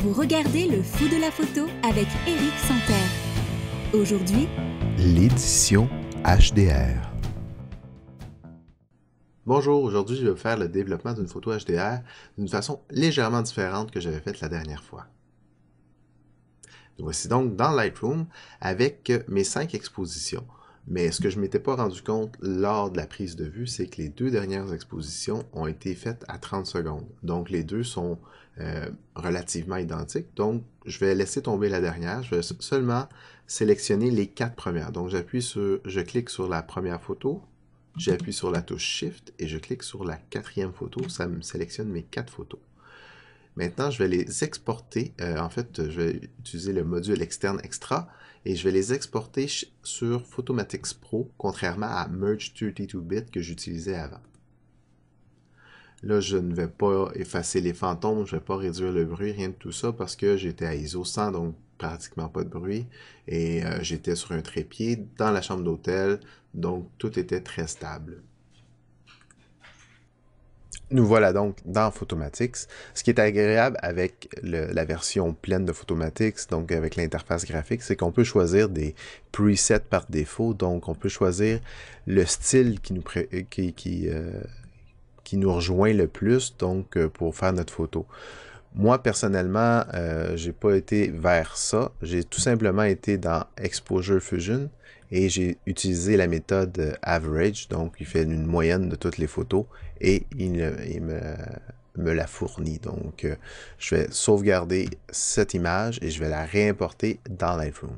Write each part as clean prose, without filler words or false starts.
Vous regardez le Fou de la photo avec Éric Santerre. Aujourd'hui, l'édition HDR. Bonjour, aujourd'hui je vais vous faire le développement d'une photo HDR d'une façon légèrement différente que j'avais faite la dernière fois. Voici donc dans Lightroom avec mes 5 expositions. Mais ce que je ne m'étais pas rendu compte lors de la prise de vue, c'est que les 2 dernières expositions ont été faites à 30 secondes. Donc les deux sont relativement identiques. Donc je vais laisser tomber la dernière. Je vais seulement sélectionner les 4 premières. Donc je clique sur la première photo, j'appuie sur la touche Shift et je clique sur la 4e photo. Ça me sélectionne mes 4 photos. Maintenant, je vais les exporter. En fait, je vais utiliser le module externe extra et je vais les exporter sur Photomatix Pro, contrairement à Merge 32-bit que j'utilisais avant. Là, je ne vais pas effacer les fantômes, je ne vais pas réduire le bruit, rien de tout ça, parce que j'étais à ISO 100, donc pratiquement pas de bruit. Et j'étais sur un trépied dans la chambre d'hôtel, donc tout était très stable. Nous voilà donc dans Photomatix. Ce qui est agréable avec la version pleine de Photomatix, donc avec l'interface graphique, c'est qu'on peut choisir des presets par défaut. Donc on peut choisir le style qui nous rejoint le plus, donc pour faire notre photo. Moi, personnellement, j'ai pas été vers ça. J'ai tout simplement été dans Exposure Fusion et j'ai utilisé la méthode Average. Donc, il fait une moyenne de toutes les photos et il me la fournit. Donc, je vais sauvegarder cette image et je vais la réimporter dans Lightroom.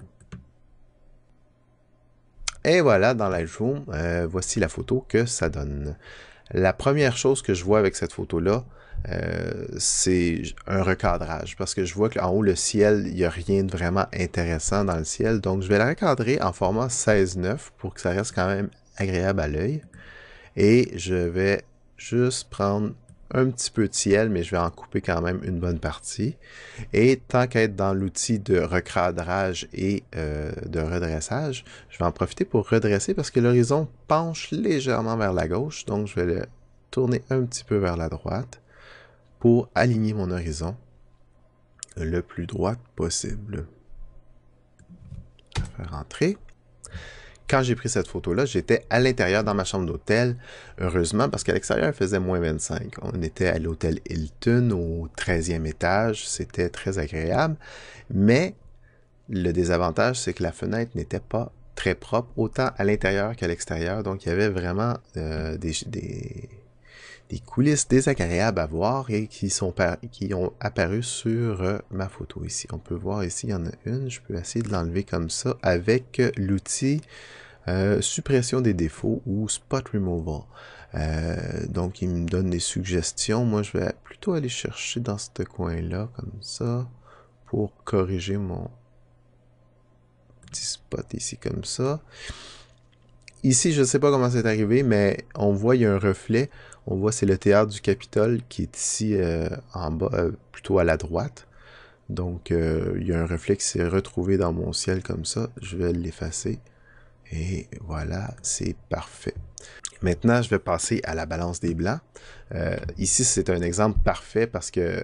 Et voilà, dans Lightroom, voici la photo que ça donne. La première chose que je vois avec cette photo-là, c'est un recadrage, parce que je vois qu'en haut, le ciel, il n'y a rien de vraiment intéressant dans le ciel, donc je vais la recadrer en format 16:9 pour que ça reste quand même agréable à l'œil. Et je vais juste prendre un petit peu de ciel, mais je vais en couper quand même une bonne partie. Et tant qu'à être dans l'outil de recadrage et de redressage, je vais en profiter pour redresser parce que l'horizon penche légèrement vers la gauche, donc je vais le tourner un petit peu vers la droite pour aligner mon horizon le plus droit possible. Je vais faire entrer. Quand j'ai pris cette photo-là, j'étais à l'intérieur dans ma chambre d'hôtel, heureusement, parce qu'à l'extérieur, il faisait moins 25. On était à l'hôtel Hilton, au 13e étage, c'était très agréable, mais le désavantage, c'est que la fenêtre n'était pas très propre, autant à l'intérieur qu'à l'extérieur, donc il y avait vraiment des coulisses désagréables à voir et qui ont apparu sur ma photo ici. On peut voir ici, il y en a une, je peux essayer de l'enlever comme ça avec l'outil suppression des défauts ou spot removal. Donc il me donne des suggestions. Moi je vais plutôt aller chercher dans ce coin-là comme ça pour corriger mon petit spot ici comme ça. Ici, je ne sais pas comment c'est arrivé, mais on voit il y a un reflet. On voit c'est le théâtre du Capitole qui est ici en bas, plutôt à la droite. Donc il y a un reflet qui s'est retrouvé dans mon ciel comme ça. Je vais l'effacer. Et voilà, c'est parfait. Maintenant, je vais passer à la balance des blancs. Ici, c'est un exemple parfait parce que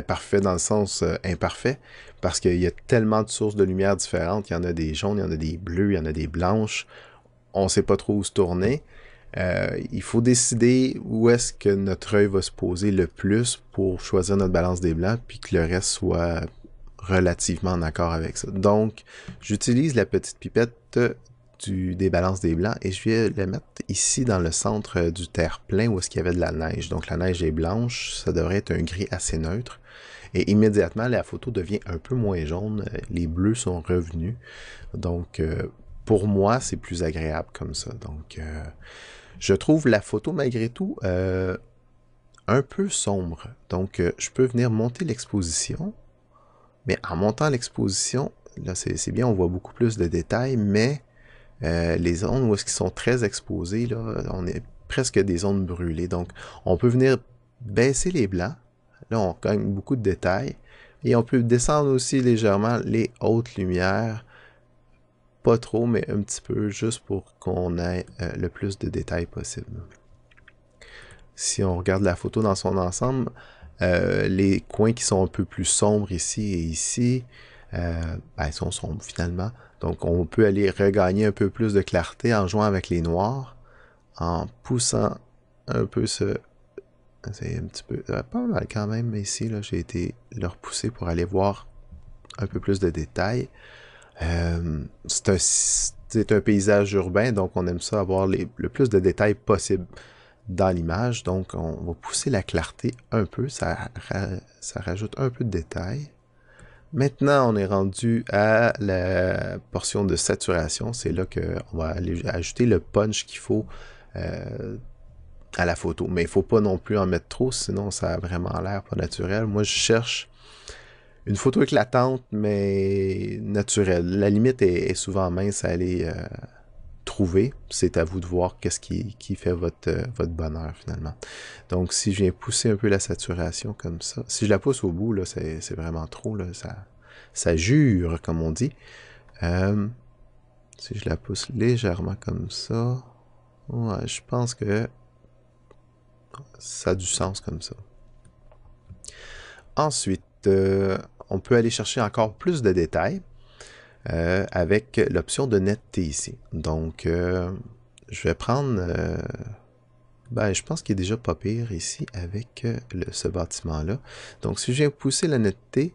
parfait dans le sens imparfait, parce qu'il y a tellement de sources de lumière différentes. Il y en a des jaunes, il y en a des bleus, il y en a des blanches. On ne sait pas trop où se tourner. Il faut décider où est-ce que notre œil va se poser le plus pour choisir notre balance des blancs, puis que le reste soit relativement en accord avec ça. Donc, j'utilise la petite pipette des balances des blancs et je vais la mettre ici dans le centre du terre-plein où est-ce qu'il y avait de la neige. Donc la neige est blanche, ça devrait être un gris assez neutre. Et immédiatement, la photo devient un peu moins jaune. Les bleus sont revenus. Donc, pour moi, c'est plus agréable comme ça. Donc, je trouve la photo, malgré tout, un peu sombre. Donc, je peux venir monter l'exposition. Mais en montant l'exposition, là, c'est bien, on voit beaucoup plus de détails, mais les zones où est-ce qu'ils sont très exposés, là, on est presque des zones brûlées. Donc, on peut venir baisser les blancs. Là, on gagne beaucoup de détails. Et on peut descendre aussi légèrement les hautes lumières. Pas trop, mais un petit peu, juste pour qu'on ait le plus de détails possible. Si on regarde la photo dans son ensemble, Les coins qui sont un peu plus sombres ici et ici, ils sont sombres finalement. Donc on peut aller regagner un peu plus de clarté en jouant avec les noirs, en poussant un peu ce... C'est un petit peu... pas mal quand même, mais ici, là, j'ai été le repousser pour aller voir un peu plus de détails. C'est un paysage urbain, donc on aime ça avoir le plus de détails possible dans l'image. Donc on va pousser la clarté un peu, ça rajoute un peu de détails. Maintenant, on est rendu à la portion de saturation. C'est là qu'on va aller ajouter le punch qu'il faut à la photo. Mais il ne faut pas non plus en mettre trop, sinon ça a vraiment l'air pas naturel. Moi, je cherche une photo éclatante, mais naturelle. La limite est souvent mince à aller trouver. C'est à vous de voir qu'est-ce qui fait votre bonheur, finalement. Donc, si je viens pousser un peu la saturation comme ça, si je la pousse au bout, là, c'est vraiment trop, là, ça jure, comme on dit. Si je la pousse légèrement comme ça, ouais, je pense que ça a du sens comme ça. Ensuite, on peut aller chercher encore plus de détails avec l'option de netteté ici. Donc, je vais prendre... je pense qu'il est déjà pas pire ici avec ce bâtiment-là. Donc, si je viens pousser la netteté,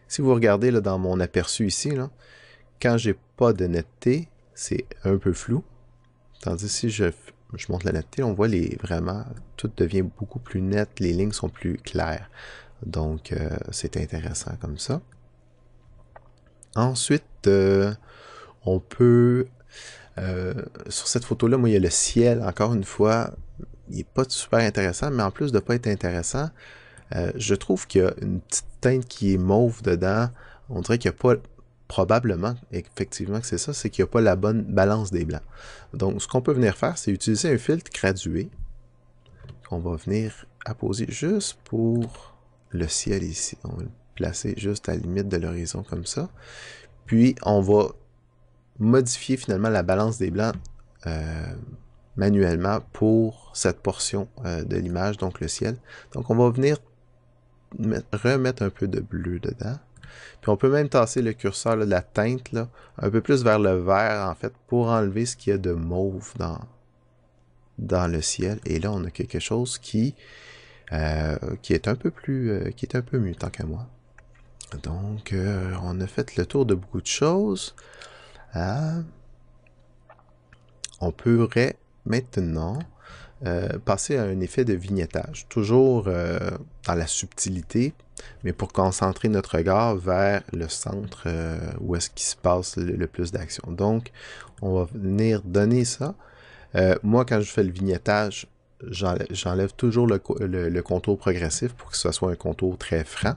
si vous regardez là, dans mon aperçu ici, là, quand j'ai pas de netteté, c'est un peu flou. Tandis que si je monte la netteté, on voit vraiment, tout devient beaucoup plus net, les lignes sont plus claires. Donc, c'est intéressant comme ça. Ensuite, on peut... sur cette photo-là, moi, il y a le ciel, encore une fois, il n'est pas super intéressant, mais en plus de ne pas être intéressant, je trouve qu'il y a une petite teinte qui est mauve dedans. On dirait qu'il n'y a pas... Probablement, effectivement que c'est ça, c'est qu'il n'y a pas la bonne balance des blancs. Donc, ce qu'on peut venir faire, c'est utiliser un filtre gradué qu'on va venir apposer juste pour le ciel ici. On va le placer juste à la limite de l'horizon comme ça. Puis, on va modifier finalement la balance des blancs manuellement pour cette portion de l'image, donc le ciel. Donc, on va venir remettre un peu de bleu dedans. Puis on peut même tasser le curseur là, de la teinte là, un peu plus vers le vert en fait pour enlever ce qu'il y a de mauve dans le ciel. Et là, on a quelque chose qui est un peu plus, qui est un peu mieux tant qu'à moi. Donc, on a fait le tour de beaucoup de choses. On pourrait maintenant passer à un effet de vignettage, toujours dans la subtilité, mais pour concentrer notre regard vers le centre où est-ce qu'il se passe le plus d'action. Donc, on va venir donner ça. Moi, quand je fais le vignettage, j'enlève toujours le contour progressif pour que ce soit un contour très franc,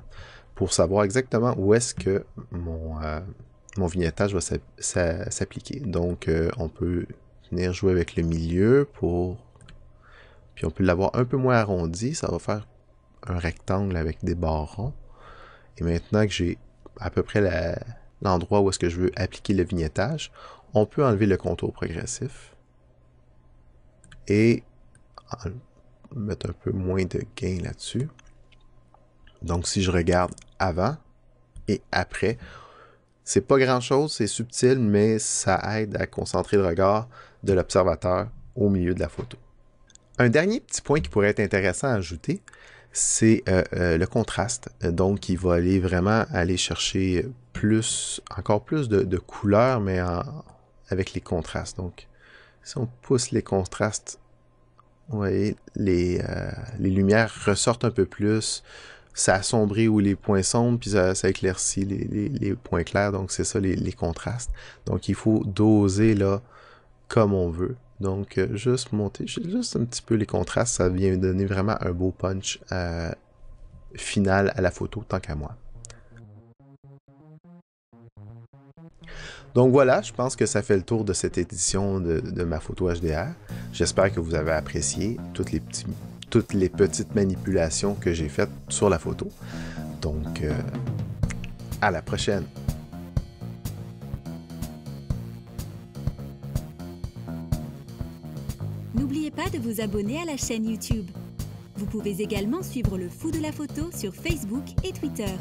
pour savoir exactement où est-ce que mon vignettage va s'appliquer. Donc, on peut venir jouer avec le milieu puis on peut l'avoir un peu moins arrondi, ça va faire un rectangle avec des barres ronds. Et maintenant que j'ai à peu près l'endroit où est-ce que je veux appliquer le vignettage, on peut enlever le contour progressif et mettre un peu moins de gain là-dessus. Donc si je regarde avant et après, c'est pas grand-chose, c'est subtil, mais ça aide à concentrer le regard de l'observateur au milieu de la photo. Un dernier petit point qui pourrait être intéressant à ajouter, c'est le contraste. Donc, il va vraiment aller chercher encore plus de couleurs, mais avec les contrastes. Donc, si on pousse les contrastes, vous voyez, les lumières ressortent un peu plus, ça assombrit où les points sombres, puis ça éclaircit les points clairs. Donc, c'est ça, les contrastes. Donc, il faut doser là comme on veut. Donc, juste monter juste un petit peu les contrastes, ça vient donner vraiment un beau punch final à la photo, tant qu'à moi. Donc voilà, je pense que ça fait le tour de cette édition de ma photo HDR. J'espère que vous avez apprécié toutes les petites manipulations que j'ai faites sur la photo. Donc, à la prochaine! N'oubliez pas de vous abonner à la chaîne YouTube. Vous pouvez également suivre le Fou de la photo sur Facebook et Twitter.